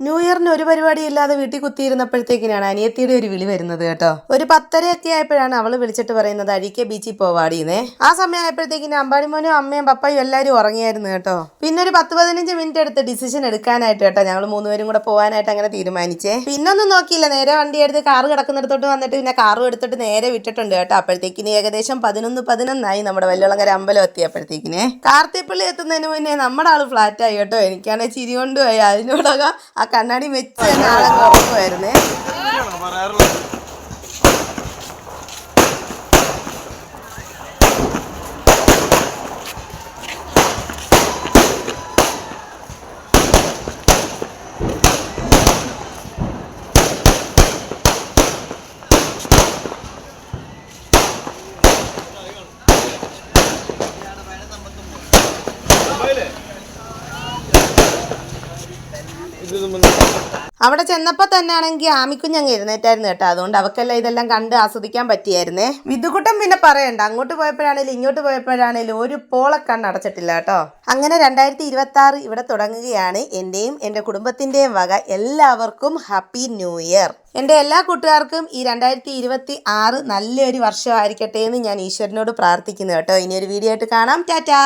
New ഇയറിന് ഒരു പരിപാടി ഇല്ലാതെ വീട്ടിൽ കുത്തിയിരുന്നപ്പോഴത്തേക്കിനാണ് അനിയത്തിയുടെ ഒരു വിളി വരുന്നത് കേട്ടോ. ഒരു 10:30 ആയപ്പോഴാണ് അവള് വിളിച്ചിട്ട് പറയുന്നത് അഴീക്കെ ബീച്ചിൽ പോവാടിയെന്നേ. ആ സമയം ആയപ്പോഴത്തേക്കിന് അമ്പാടിമോനും അമ്മയും പപ്പയും എല്ലാവരും ഉറങ്ങിയായിരുന്നു കേട്ടോ. പിന്നെ ഒരു 10-15 മിനിറ്റ് എടുത്ത് ഡിസിഷൻ എടുക്കാനായിട്ട് കേട്ടോ ഞങ്ങൾ 3 പേരും കൂടെ പോകാനായിട്ട് അങ്ങനെ തീരുമാനിച്ചേ. പിന്നൊന്നും നോക്കിയില്ല, നേരെ വണ്ടി എടുത്ത് കാറ് കിടക്കുന്നിടത്തോട്ട് വന്നിട്ട് പിന്നെ കാറും എടുത്തിട്ട് നേരെ വിട്ടിട്ടുണ്ട് കേട്ടോ. അപ്പോഴത്തേക്കിന് ഏകദേശം 11:11 നമ്മുടെ വല്ലുളങ്ങര അമ്പലം എത്തിയപ്പോഴത്തേക്കിനെ കാർത്തിപ്പള്ളി എത്തുന്നതിന് മുന്നേ നമ്മുടെ ആള് ഫ്ലാറ്റായി കേട്ടോ. എനിക്കാണെങ്കിൽ ചിരി കൊണ്ടുപോയി. അതിനോടൊക്കെ ആ കണ്ണാടി വെച്ച് തന്നെ ആളെ ഉറക്കുമായിരുന്നേ. അവിടെ ചെന്നപ്പോൾ തന്നെ ആണെങ്കിൽ ആമിക്കുഞ്ഞങ്ങ് എഴുന്നേറ്റായിരുന്നു കേട്ടോ. അതുകൊണ്ട് അവക്കെല്ലാം ഇതെല്ലാം കണ്ട് ആസ്വദിക്കാൻ പറ്റിയായിരുന്നേ. വിധുക്കുട്ടൻ പിന്നെ പറയണ്ട, അങ്ങോട്ട് പോയപ്പോഴാണേലും ഇങ്ങോട്ട് പോയപ്പോഴാണേലും ഒരു പോളക്കണ്ണ് അടച്ചിട്ടില്ല കേട്ടോ. അങ്ങനെ 2026 ഇവിടെ തുടങ്ങുകയാണ്. എൻ്റെയും എൻ്റെ കുടുംബത്തിൻ്റെയും വക എല്ലാവർക്കും ഹാപ്പി ന്യൂ ഇയർ. എൻ്റെ എല്ലാ കൂട്ടുകാർക്കും ഈ 2026 നല്ലൊരു വർഷമായിരിക്കട്ടെ എന്ന് ഞാൻ ഈശ്വരനോട് പ്രാർത്ഥിക്കുന്നു കേട്ടോ. ഇനിയൊരു വീഡിയോ ആയിട്ട് കാണാം. ടാറ്റാ.